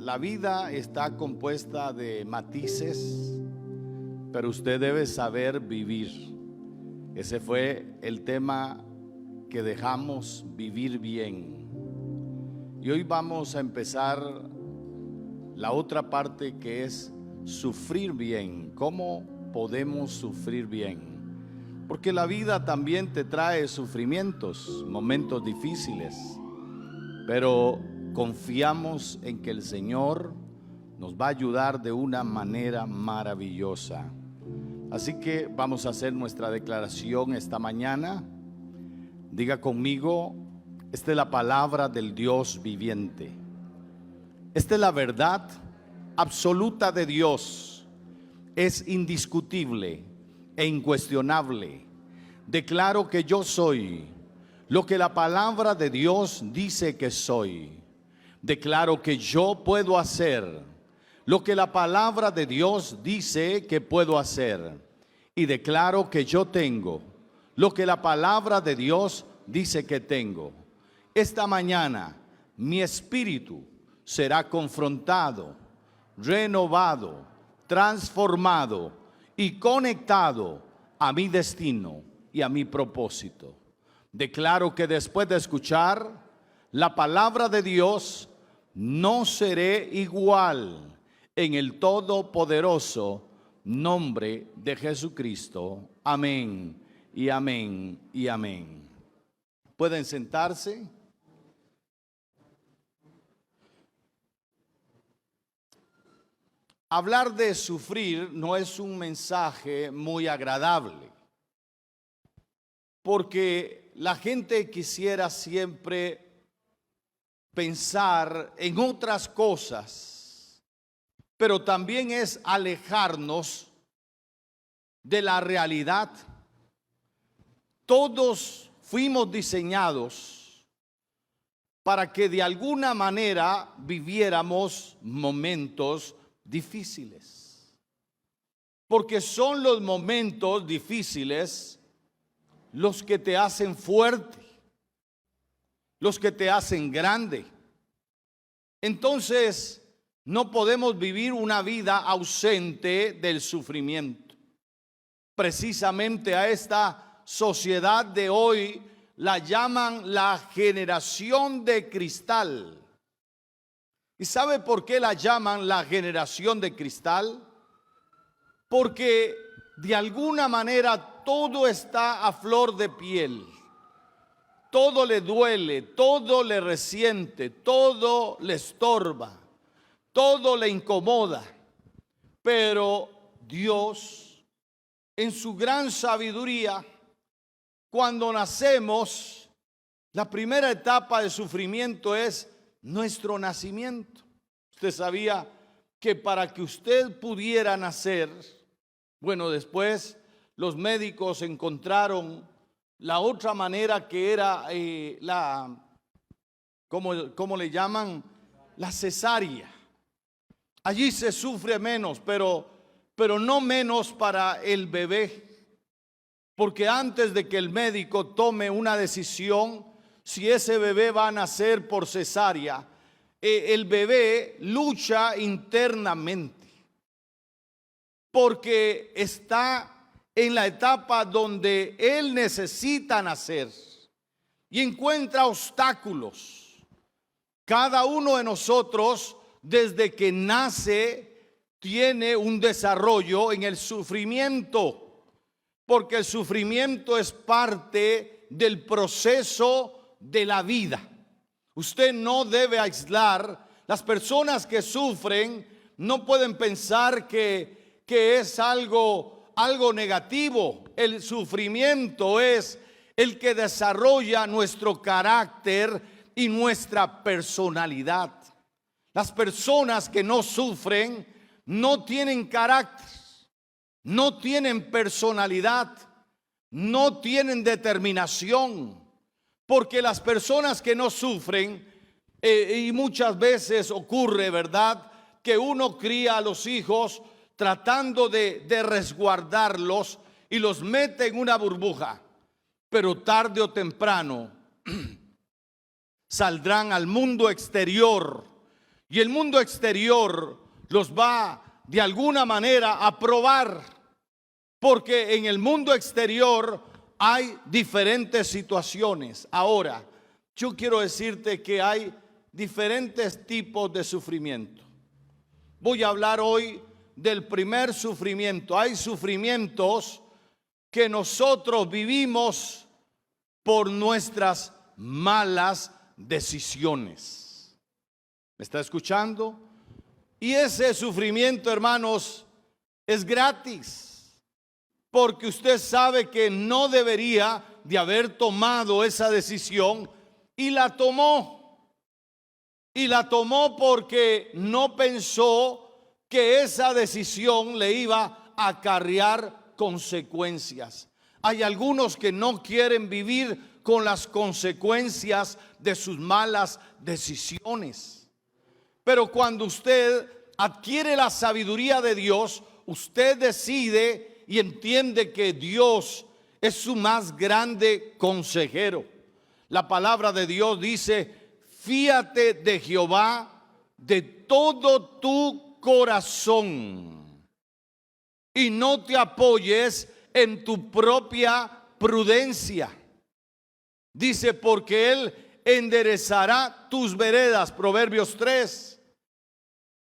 La vida está compuesta de matices, pero usted debe saber vivir. Ese fue el tema que dejamos, vivir bien. Y hoy vamos a empezar la otra parte, que es sufrir bien. ¿Cómo podemos sufrir bien? Porque la vida también te trae sufrimientos, momentos difíciles, pero confiamos en que el Señor nos va a ayudar de una manera maravillosa. Así que vamos a hacer nuestra declaración esta mañana. Diga conmigo: esta es la palabra del Dios viviente. Esta es la verdad absoluta de Dios. Es indiscutible e incuestionable. Declaro que yo soy lo que la palabra de Dios dice que soy. Declaro que yo puedo hacer lo que la palabra de Dios dice que puedo hacer. Y declaro que yo tengo lo que la palabra de Dios dice que tengo. Esta mañana mi espíritu será confrontado, renovado, transformado y conectado a mi destino y a mi propósito. Declaro que después de escuchar la palabra de Dios, no seré igual en el todopoderoso nombre de Jesucristo. Amén y amén y amén. ¿Pueden sentarse? Hablar de sufrir no es un mensaje muy agradable, porque la gente quisiera siempre pensar en otras cosas, pero también es alejarnos de la realidad. Todos fuimos diseñados para que de alguna manera viviéramos momentos difíciles, porque son los momentos difíciles los que te hacen fuerte, los que te hacen grande. Entonces, no podemos vivir una vida ausente del sufrimiento. Precisamente a esta sociedad de hoy la llaman la generación de cristal. ¿Y sabe por qué la llaman la generación de cristal? Porque de alguna manera todo está a flor de piel. Todo le duele, todo le resiente, todo le estorba, todo le incomoda. Pero Dios, en su gran sabiduría, cuando nacemos, la primera etapa de sufrimiento es nuestro nacimiento. Usted sabía que para que usted pudiera nacer, bueno, después los médicos encontraron la otra manera, que era ¿cómo le llaman? La cesárea. Allí se sufre menos, pero no menos para el bebé. Porque antes de que el médico tome una decisión, si ese bebé va a nacer por cesárea, el bebé lucha internamente, porque está en la etapa donde él necesita nacer y encuentra obstáculos. Cada uno de nosotros, desde que nace, tiene un desarrollo en el sufrimiento, porque el sufrimiento es parte del proceso de la vida. Usted no debe aislar. Las personas que sufren no pueden pensar que es algo negativo. El sufrimiento es el que desarrolla nuestro carácter y nuestra personalidad. Las personas que no sufren no tienen carácter, no tienen personalidad, no tienen determinación, porque las personas que no sufren, y muchas veces ocurre, ¿verdad?, que uno cría a los hijos tratando de resguardarlos y los mete en una burbuja, pero tarde o temprano saldrán al mundo exterior Y el mundo exterior los va de alguna manera a probar, porque en el mundo exterior hay diferentes situaciones. Ahora, yo quiero decirte que hay diferentes tipos de sufrimiento. Voy a hablar hoy del primer sufrimiento. Hay sufrimientos que nosotros vivimos por nuestras malas decisiones. ¿Me está escuchando? Y ese sufrimiento, hermanos, es gratis, porque usted sabe que no debería de haber tomado esa decisión y la tomó. Y la tomó porque no pensó que esa decisión le iba a acarrear consecuencias. Hay algunos que no quieren vivir con las consecuencias de sus malas decisiones. Pero cuando usted adquiere la sabiduría de Dios, usted decide y entiende que Dios es su más grande consejero. La palabra de Dios dice: fíate de Jehová de todo tu corazón y no te apoyes en tu propia prudencia. Dice, porque Él enderezará tus veredas. Proverbios 3.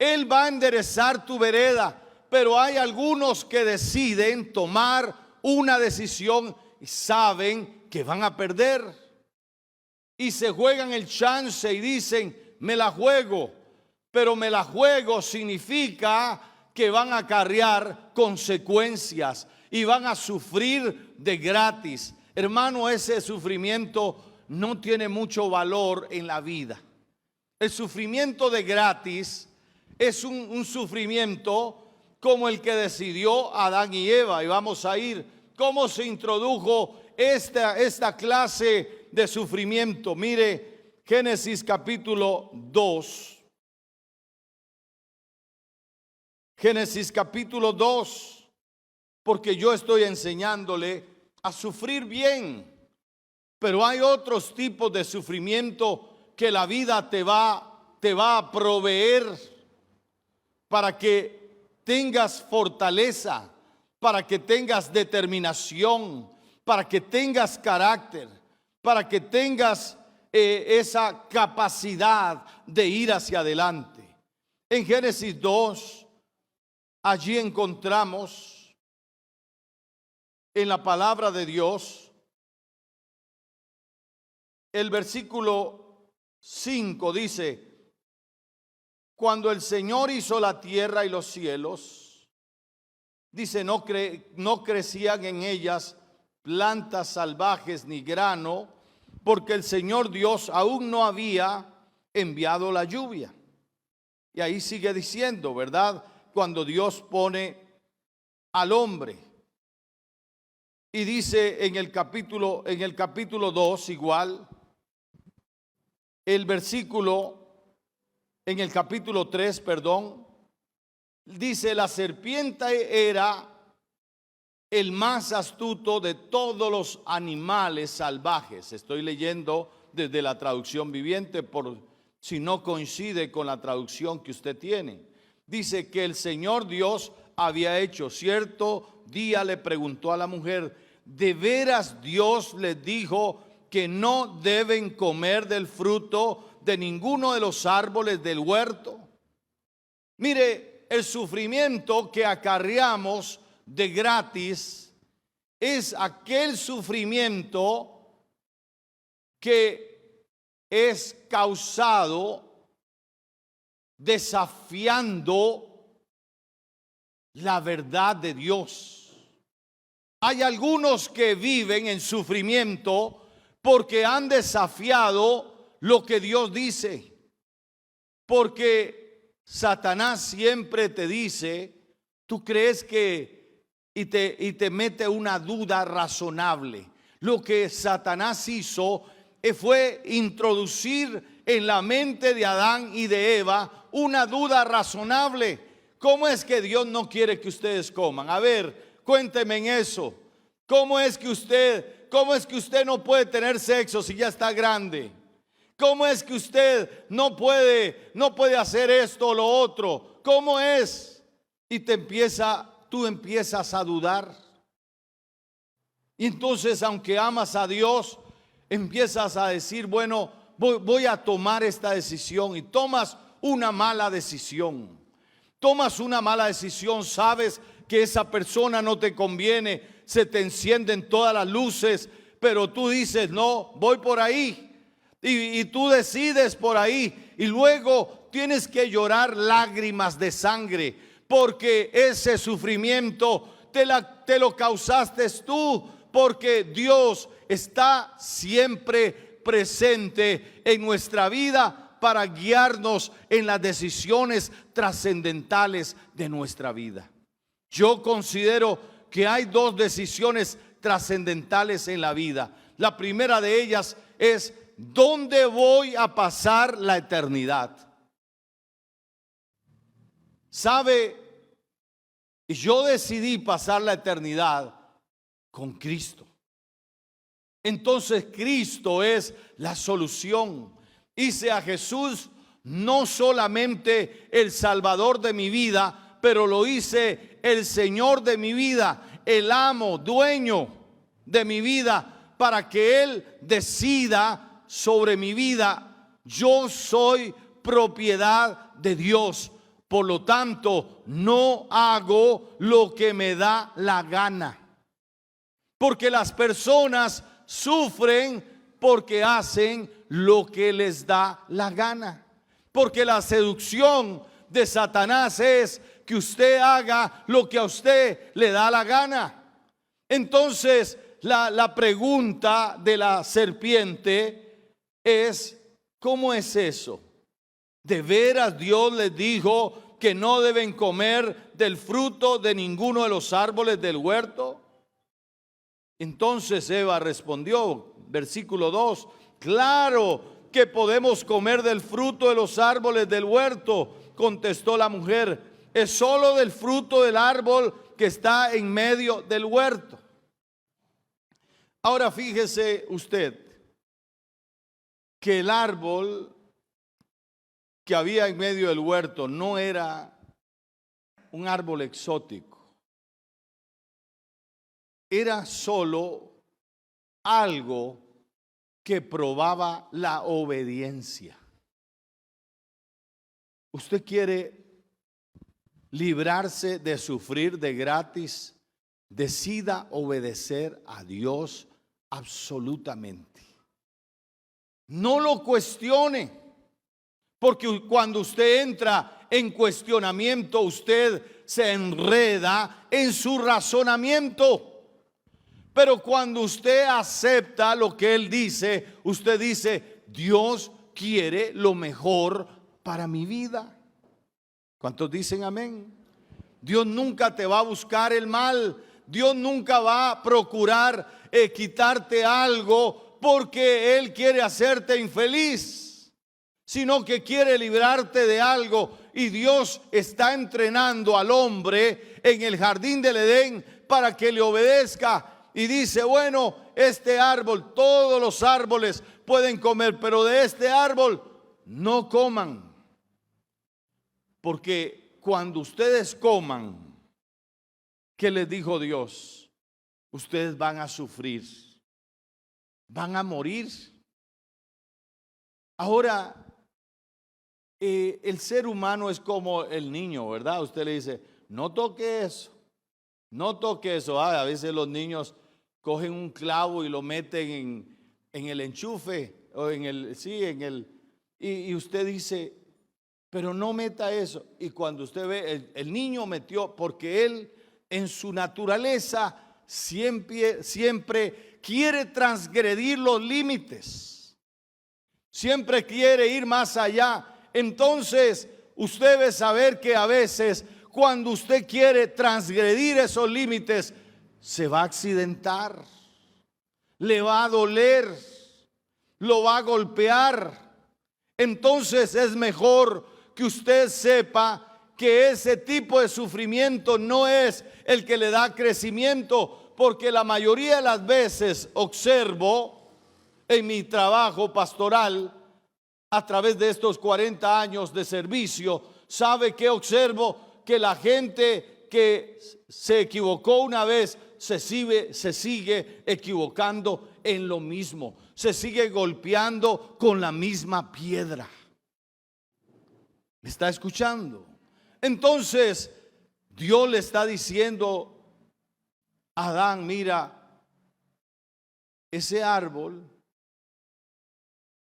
Él va a enderezar tu vereda, pero hay algunos que deciden tomar una decisión y saben que van a perder. Y se juegan el chance y dicen, me la juego. Pero me la juego significa que van a acarrear consecuencias y van a sufrir de gratis. Hermano, ese sufrimiento no tiene mucho valor en la vida. El sufrimiento de gratis es un sufrimiento como el que decidió Adán y Eva. Y vamos a ir cómo se introdujo esta clase de sufrimiento. Mire, Génesis capítulo 2. Génesis capítulo 2, porque yo estoy enseñándole a sufrir bien, pero hay otros tipos de sufrimiento que la vida te va a proveer para que tengas fortaleza, para que tengas determinación, para que tengas carácter, para que tengas esa capacidad de ir hacia adelante. En Génesis 2, allí encontramos en la palabra de Dios el versículo 5 dice: cuando el Señor hizo la tierra y los cielos, dice, no crecían en ellas plantas salvajes ni grano, porque el Señor Dios aún no había enviado la lluvia. Y ahí sigue diciendo, ¿verdad? Cuando Dios pone al hombre. Y dice en el capítulo 2 igual, el versículo, en el capítulo 3, perdón, dice, la serpiente era el más astuto de todos los animales salvajes. Estoy leyendo desde la traducción viviente, por si no coincide con la traducción que usted tiene. Dice que el Señor Dios había hecho. Cierto día le preguntó a la mujer, ¿de veras Dios les dijo que no deben comer del fruto de ninguno de los árboles del huerto? Mire, el sufrimiento que acarreamos de gratis es aquel sufrimiento que es causado desafiando la verdad de Dios. Hay algunos que viven en sufrimiento porque han desafiado lo que Dios dice. Porque Satanás siempre te dice, tú crees que, y te mete una duda razonable. Lo que Satanás hizo fue introducir en la mente de Adán y de Eva una duda razonable. ¿Cómo es que Dios no quiere que ustedes coman? A ver, cuénteme en eso. ¿Cómo es que usted no puede tener sexo si ya está grande? ¿Cómo es que usted no puede hacer esto o lo otro? ¿Cómo es? Y tú empiezas a dudar. Y entonces, aunque amas a Dios, empiezas a decir, bueno, voy a tomar esta decisión, y tomas una mala decisión. Tomas una mala decisión, sabes que esa persona no te conviene, se te encienden todas las luces, pero tú dices, no, voy por ahí. Y tú decides por ahí, y luego tienes que llorar lágrimas de sangre, porque ese sufrimiento te lo causaste tú, porque Dios está siempre presente en nuestra vida para guiarnos en las decisiones trascendentales de nuestra vida. Yo considero que hay dos decisiones trascendentales en la vida. La primera de ellas es: ¿dónde voy a pasar la eternidad? ¿Sabe? Yo decidí pasar la eternidad con Cristo. Entonces Cristo es la solución. Hice a Jesús no solamente el Salvador de mi vida, pero lo hice el Señor de mi vida, el amo, dueño de mi vida, para que Él decida sobre mi vida. Yo soy propiedad de Dios, por lo tanto no hago lo que me da la gana, porque las personas sufren porque hacen lo que les da la gana, porque la seducción de Satanás es que usted haga lo que a usted le da la gana. Entonces la pregunta de la serpiente es: ¿cómo es eso? ¿De veras Dios les dijo que no deben comer del fruto de ninguno de los árboles del huerto? Entonces Eva respondió, versículo 2, claro que podemos comer del fruto de los árboles del huerto. Contestó la mujer, es solo del fruto del árbol que está en medio del huerto. Ahora fíjese usted que el árbol que había en medio del huerto no era un árbol exótico. Era solo algo que probaba la obediencia. ¿Usted quiere librarse de sufrir de gratis? Decida obedecer a Dios absolutamente. No lo cuestione, porque cuando usted entra en cuestionamiento, usted se enreda en su razonamiento. Pero cuando usted acepta lo que Él dice, usted dice, Dios quiere lo mejor para mi vida. ¿Cuántos dicen amén? Dios nunca te va a buscar el mal. Dios nunca va a procurar quitarte algo porque Él quiere hacerte infeliz, sino que quiere librarte de algo. Y Dios está entrenando al hombre en el jardín del Edén para que le obedezca. Y dice, bueno, este árbol, todos los árboles pueden comer, pero de este árbol no coman. Porque cuando ustedes coman, ¿qué les dijo Dios? Ustedes van a sufrir, van a morir. Ahora, el ser humano es como el niño, ¿verdad? Usted le dice, no toque eso, no toque eso. A veces los niños cogen un clavo y lo meten en el enchufe o y usted dice, pero no meta eso. Y cuando usted ve, el niño metió, porque él en su naturaleza siempre quiere transgredir los límites, siempre quiere ir más allá. Entonces usted debe saber que a veces cuando usted quiere transgredir esos límites, se va a accidentar, le va a doler, lo va a golpear. Entonces es mejor que usted sepa que ese tipo de sufrimiento no es el que le da crecimiento, porque la mayoría de las veces observo en mi trabajo pastoral a través de estos 40 años de servicio, ¿sabe qué observo? Que la gente que se equivocó una vez se sigue equivocando en lo mismo, se sigue golpeando con la misma piedra. ¿Me está escuchando? Entonces Dios le está diciendo a Adán: mira, ese árbol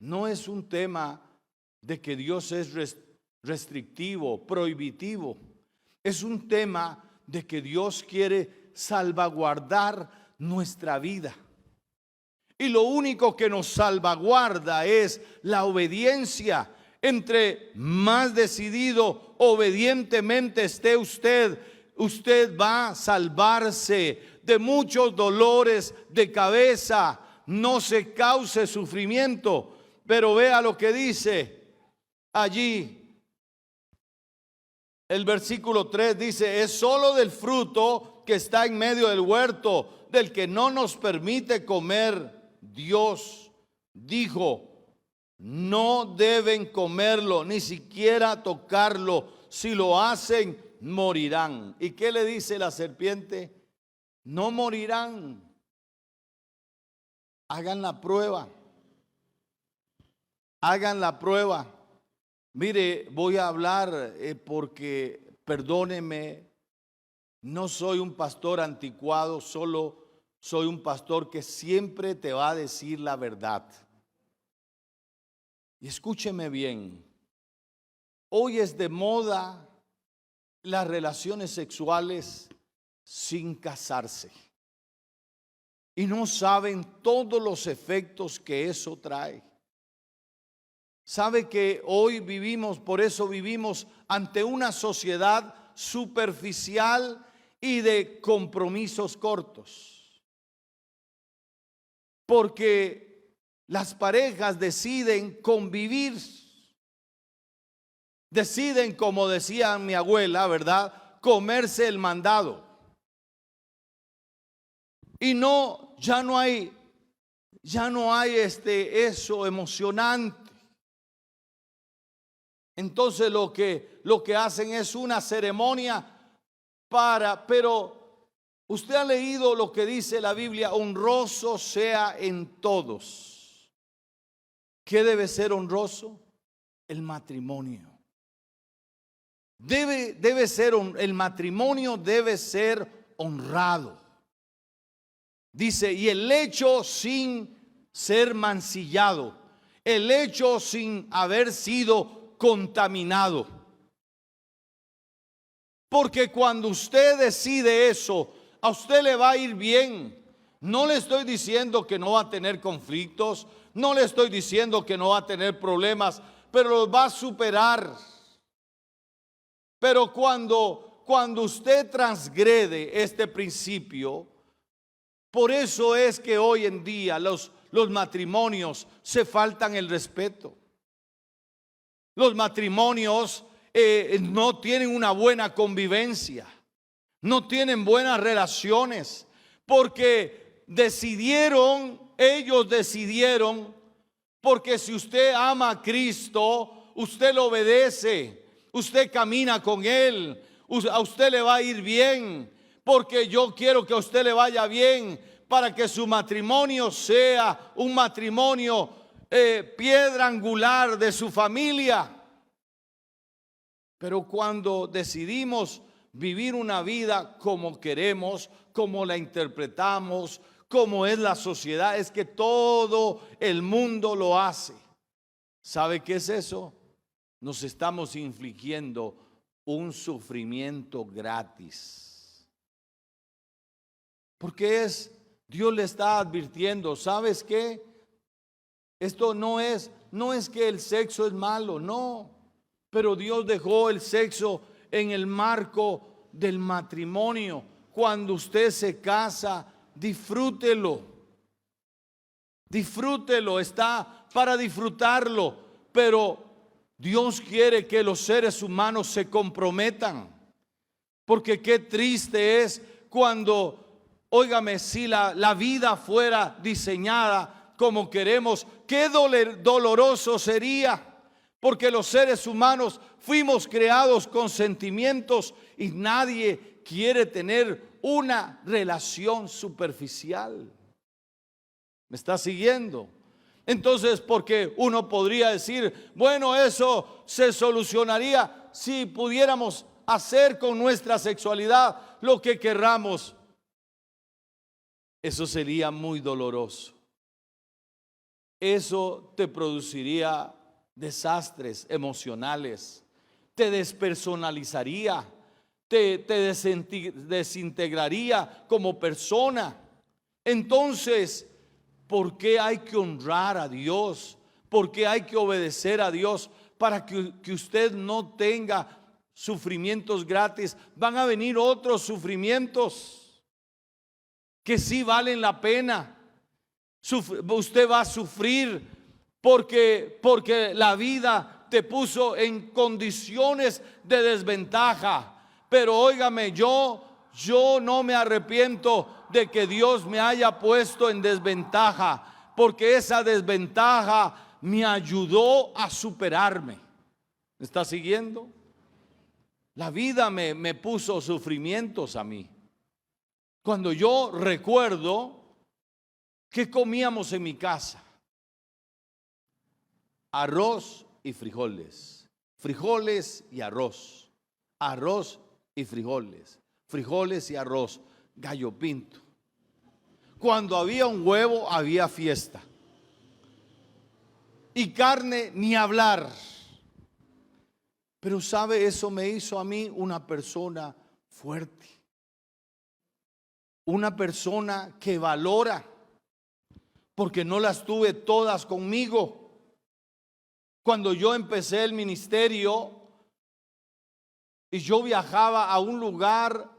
no es un tema de que Dios es restrictivo, prohibitivo. Es un tema de que Dios quiere salvaguardar nuestra vida. Y lo único que nos salvaguarda es la obediencia. Entre más decidido, obedientemente esté usted, usted va a salvarse de muchos dolores de cabeza. No se cause sufrimiento. Pero vea lo que dice allí. El versículo 3 dice: es solo del fruto que está en medio del huerto, del que no nos permite comer. Dios dijo: no deben comerlo, ni siquiera tocarlo. Si lo hacen, morirán. ¿Y qué le dice la serpiente? No morirán. Hagan la prueba. Hagan la prueba. Mire, voy a hablar porque, perdóneme, no soy un pastor anticuado, solo soy un pastor que siempre te va a decir la verdad. Y escúcheme bien, hoy es de moda las relaciones sexuales sin casarse. Y no saben todos los efectos que eso trae. Sabe que hoy vivimos, por eso vivimos ante una sociedad superficial y de compromisos cortos. Porque las parejas deciden convivir. Deciden, como decía mi abuela, ¿verdad?, comerse el mandado. Y ya no hay eso emocionante. Entonces lo que hacen es una ceremonia pero usted ha leído lo que dice la Biblia: honroso sea en todos. ¿Qué debe ser honroso? El matrimonio. El matrimonio debe ser honrado. Dice: y el hecho sin ser mancillado, el hecho sin haber sido contaminado. Porque cuando usted decide eso, a usted le va a ir bien. No le estoy diciendo que no va a tener conflictos, no le estoy diciendo que no va a tener problemas, pero los va a superar. Pero cuando usted transgrede este principio, por eso es que hoy en día los matrimonios se faltan el respeto. Los matrimonios no tienen una buena convivencia, no tienen buenas relaciones, porque ellos decidieron, porque si usted ama a Cristo, usted lo obedece, usted camina con Él, a usted le va a ir bien, porque yo quiero que a usted le vaya bien, para que su matrimonio sea un matrimonio piedra angular de su familia. Pero cuando decidimos vivir una vida como queremos, como la interpretamos, como es la sociedad, es que todo el mundo lo hace. ¿Sabe qué es eso? Nos estamos infligiendo un sufrimiento gratis. Porque Dios le está advirtiendo: ¿sabes qué? Esto no es que el sexo es malo, no. Pero Dios dejó el sexo en el marco del matrimonio. Cuando usted se casa, disfrútelo. Disfrútelo, está para disfrutarlo. Pero Dios quiere que los seres humanos se comprometan. Porque qué triste es cuando, óigame, si la vida fuera diseñada como queremos. Qué doloroso sería, porque los seres humanos fuimos creados con sentimientos y nadie quiere tener una relación superficial. ¿Me está siguiendo? Entonces, porque uno podría decir, bueno, eso se solucionaría si pudiéramos hacer con nuestra sexualidad lo que querramos. Eso sería muy doloroso. Eso te produciría desastres emocionales, te despersonalizaría, te desintegraría como persona. Entonces, ¿por qué hay que honrar a Dios? ¿Por qué hay que obedecer a Dios? Para que usted no tenga sufrimientos gratis. Van a venir otros sufrimientos que sí valen la pena. Usted va a sufrir porque la vida te puso en condiciones de desventaja. Pero óigame, yo no me arrepiento de que Dios me haya puesto en desventaja, porque esa desventaja me ayudó a superarme. ¿Me está siguiendo? La vida me puso sufrimientos a mí. Cuando yo recuerdo que comíamos en mi casa, arroz y frijoles, frijoles y arroz, arroz y frijoles, frijoles y arroz, gallo pinto. Cuando había un huevo había fiesta, y carne ni hablar. Pero sabe, eso me hizo a mí una persona fuerte, una persona que valora, porque no las tuve todas conmigo. Cuando yo empecé el ministerio y yo viajaba a un lugar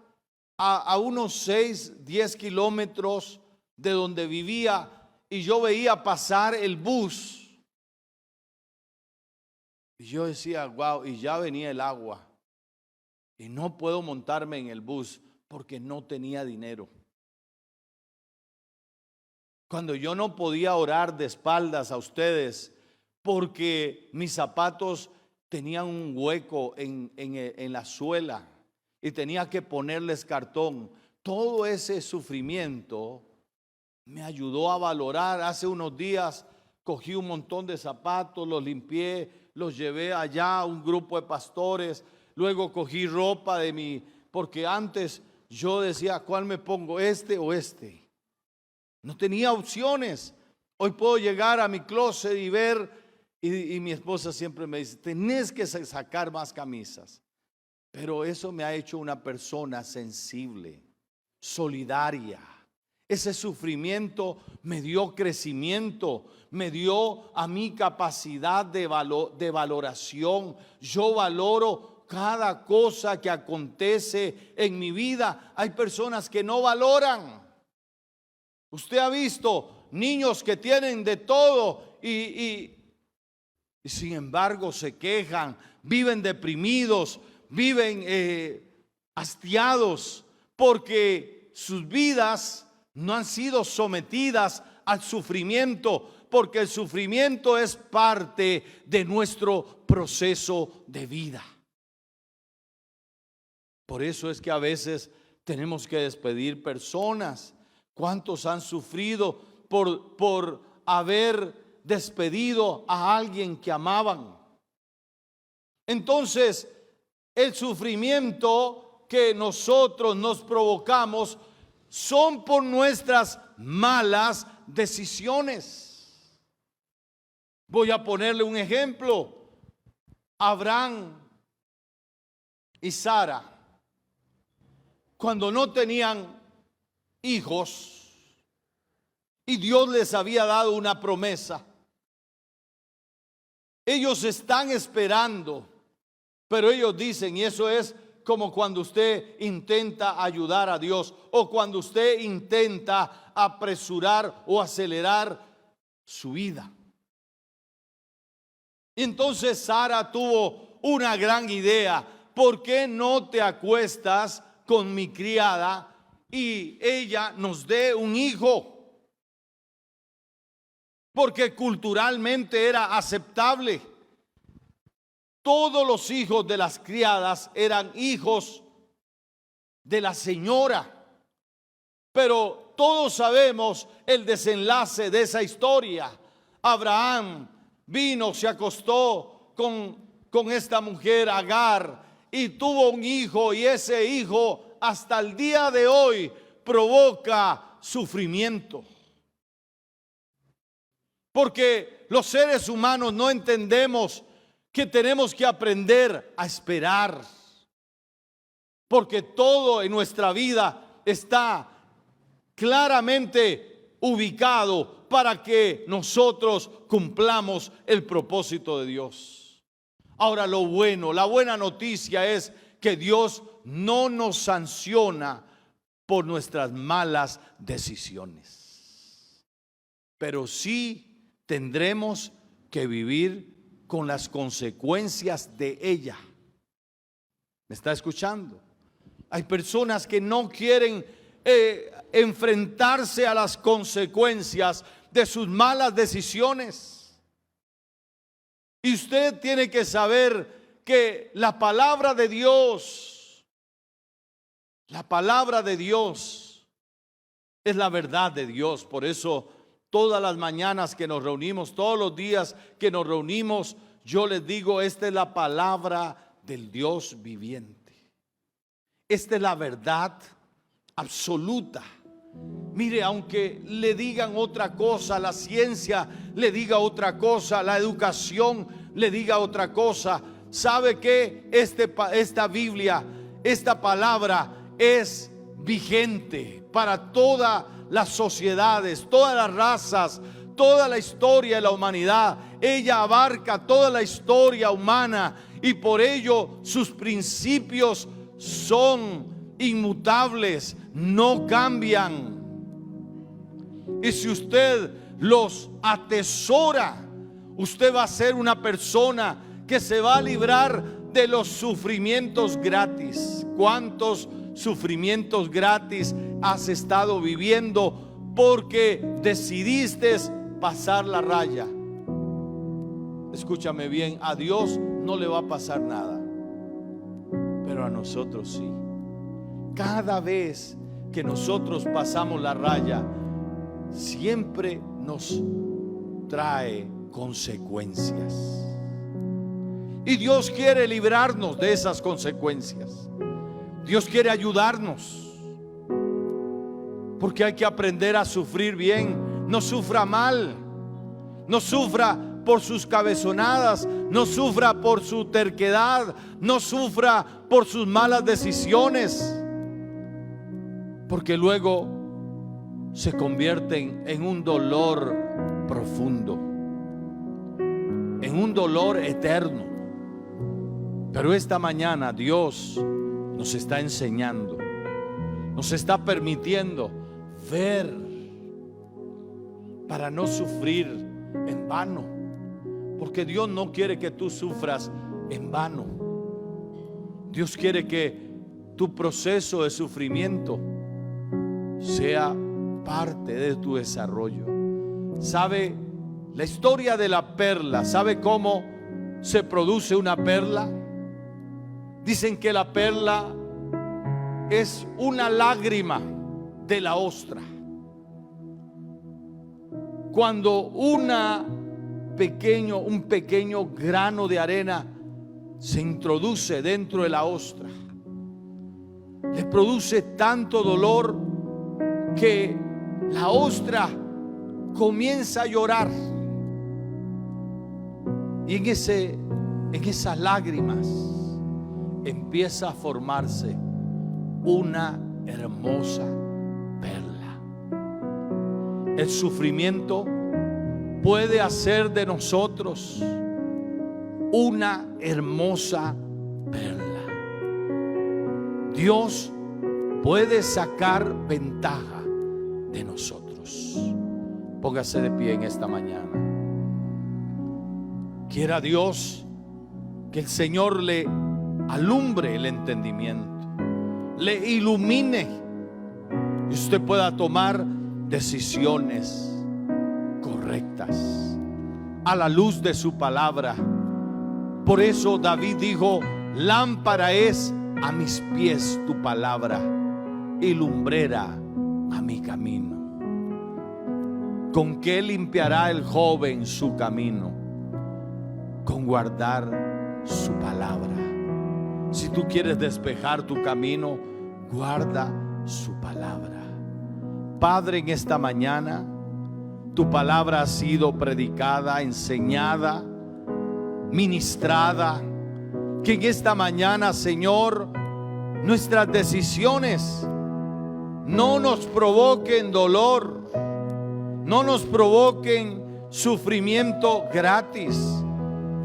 a unos 6, 10 kilómetros de donde vivía, y yo veía pasar el bus, y yo decía, wow, y ya venía el agua, y no puedo montarme en el bus porque no tenía dinero. Cuando yo no podía orar de espaldas a ustedes porque mis zapatos tenían un hueco en la suela y tenía que ponerles cartón. Todo ese sufrimiento me ayudó a valorar. Hace unos días cogí un montón de zapatos, los limpié, los llevé allá a un grupo de pastores. Luego cogí ropa porque antes yo decía, ¿cuál me pongo? ¿Este o este? No tenía opciones. Hoy puedo llegar a mi closet y ver, y mi esposa siempre me dice, tenés que sacar más camisas. Pero eso me ha hecho una persona sensible, solidaria. Ese sufrimiento me dio crecimiento, me dio a mí capacidad de valoración. Yo valoro cada cosa que acontece en mi vida. Hay personas que no valoran. Usted ha visto niños que tienen de todo y sin embargo se quejan, viven deprimidos, viven hastiados porque sus vidas no han sido sometidas al sufrimiento, porque el sufrimiento es parte de nuestro proceso de vida. Por eso es que a veces tenemos que despedir personas. ¿Cuántos han sufrido por haber despedido a alguien que amaban? Entonces, el sufrimiento que nosotros nos provocamos son por nuestras malas decisiones. Voy a ponerle un ejemplo. Abraham y Sara, cuando no tenían hijos y Dios les había dado una promesa, ellos están esperando, pero ellos dicen, y eso es como cuando usted intenta ayudar a Dios o cuando usted intenta apresurar o acelerar su vida. Y entonces Sara tuvo una gran idea. ¿Por qué no te acuestas con mi criada y ella nos dé un hijo? porque culturalmente era aceptable. Todos los hijos de las criadas eran hijos de la señora, pero todos sabemos el desenlace de esa historia. Abraham vino, se acostó con esta mujer Agar y tuvo un hijo, y ese hijo hasta el día de hoy provoca sufrimiento. Porque los seres humanos no entendemos que tenemos que aprender a esperar. Porque todo en nuestra vida está claramente ubicado para que nosotros cumplamos el propósito de Dios. Ahora la buena noticia es que Dios no nos sanciona por nuestras malas decisiones, pero sí tendremos que vivir con las consecuencias de ella. ¿Me está escuchando? Hay personas que no quieren enfrentarse a las consecuencias de sus malas decisiones. Y usted tiene que saber que la palabra de Dios es la verdad de Dios. Por eso todas las mañanas que nos reunimos, todos los días que nos reunimos, yo les digo, esta es la palabra del Dios viviente. Esta es la verdad absoluta. Mire, aunque le digan otra cosa, la ciencia le diga otra cosa, la educación le diga otra cosa, ¿sabe qué? Esta Biblia, esta palabra es vigente para todas las sociedades, todas las razas, toda la historia de la humanidad. Ella abarca toda la historia humana y por ello sus principios son inmutables, no cambian. Y si usted los atesora, usted va a ser una persona que se va a librar de los sufrimientos gratis. ¿Cuántos sufrimientos gratis has estado viviendo porque decidiste pasar la raya? Escúchame bien, a Dios no le va a pasar nada, pero a nosotros sí. Cada vez que nosotros pasamos la raya, siempre nos trae consecuencias. Y Dios quiere librarnos de esas consecuencias. Dios quiere ayudarnos, porque hay que aprender a sufrir bien. No sufra mal, no sufra por sus cabezonadas, no sufra por su terquedad, no sufra por sus malas decisiones, porque luego se convierten en un dolor profundo, en un dolor eterno. Pero esta mañana Dios nos está enseñando, nos está permitiendo ver para no sufrir en vano, porque Dios no quiere que tú sufras en vano. Dios quiere que tu proceso de sufrimiento sea parte de tu desarrollo. ¿Sabe la historia de la perla? ¿Sabe cómo se produce una perla? Dicen que la perla es una lágrima de la ostra. Cuando un pequeño grano de arena se introduce dentro de la ostra, le produce tanto dolor que la ostra comienza a llorar. Y en esas lágrimas empieza a formarse una hermosa perla. El sufrimiento puede hacer de nosotros una hermosa perla. Dios puede sacar ventaja de nosotros. Póngase de pie en esta mañana. Quiera Dios que el Señor le alumbre el entendimiento, le ilumine y usted pueda tomar decisiones correctas. rectas, a la luz de su palabra. Por eso David dijo: lámpara es a mis pies tu palabra y lumbrera a mi camino. ¿Con qué limpiará el joven su camino? Con guardar su palabra. Si tú quieres despejar tu camino, guarda su palabra. Padre, en esta mañana tu palabra ha sido predicada, enseñada, ministrada. Que en esta mañana, Señor, nuestras decisiones no nos provoquen dolor, no nos provoquen sufrimiento gratis,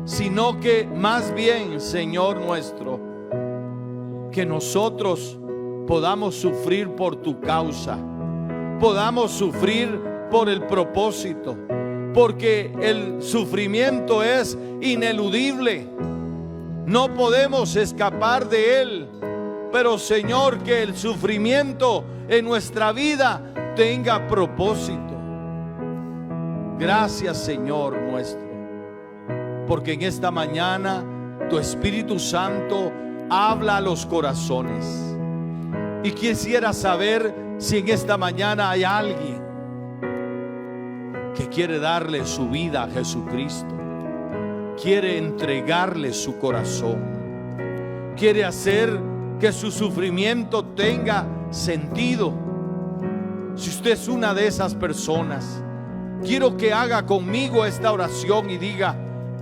sino que más bien, Señor nuestro, que nosotros podamos sufrir por tu causa, podamos sufrir por el propósito, porque el sufrimiento es ineludible, no podemos escapar de él. Pero Señor, que el sufrimiento en nuestra vida tenga propósito. Gracias, Señor nuestro, porque en esta mañana tu Espíritu Santo habla a los corazones. Y quisiera saber si en esta mañana hay alguien que quiere darle su vida a Jesucristo, quiere entregarle su corazón, quiere hacer que su sufrimiento tenga sentido. Si usted es una de esas personas, quiero que haga conmigo esta oración y diga: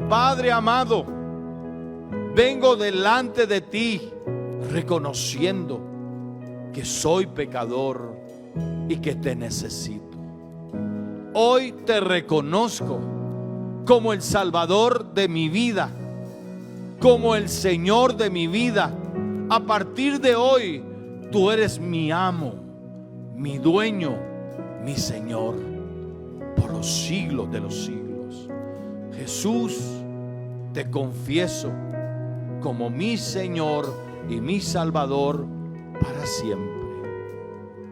Padre amado, vengo delante de ti reconociendo que soy pecador y que te necesito. Hoy te reconozco como el Salvador de mi vida, como el Señor de mi vida. A partir de hoy, tú eres mi amo, mi dueño, mi Señor, por los siglos de los siglos. Jesús, te confieso como mi Señor y mi Salvador para siempre.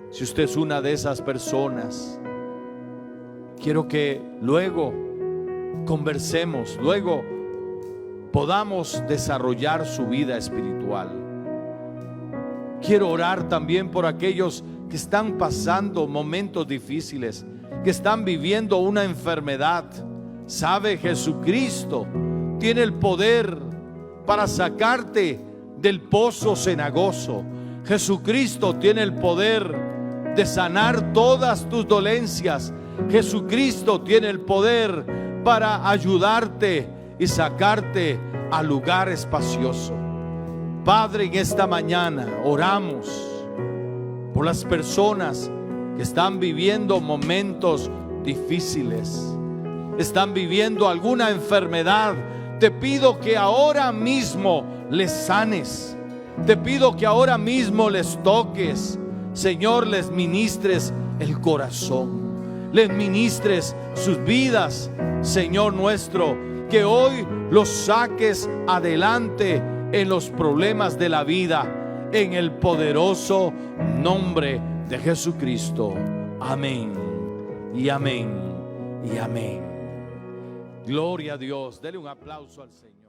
Si usted es una de esas personas, quiero que luego conversemos, luego podamos desarrollar su vida espiritual. Quiero orar también por aquellos que están pasando momentos difíciles, que están viviendo una enfermedad. Sabe, Jesucristo tiene el poder para sacarte del pozo cenagoso. Jesucristo tiene el poder de sanar todas tus dolencias. Jesucristo tiene el poder para ayudarte y sacarte al lugar espacioso. Padre, en esta mañana oramos por las personas que están viviendo momentos difíciles, están viviendo alguna enfermedad. Te pido que ahora mismo les sanes, te pido que ahora mismo les toques, Señor, les ministres el corazón, les ministres sus vidas, Señor nuestro, que hoy los saques adelante en los problemas de la vida, en el poderoso nombre de Jesucristo. Amén y amén y amén. Gloria a Dios. Dele un aplauso al Señor.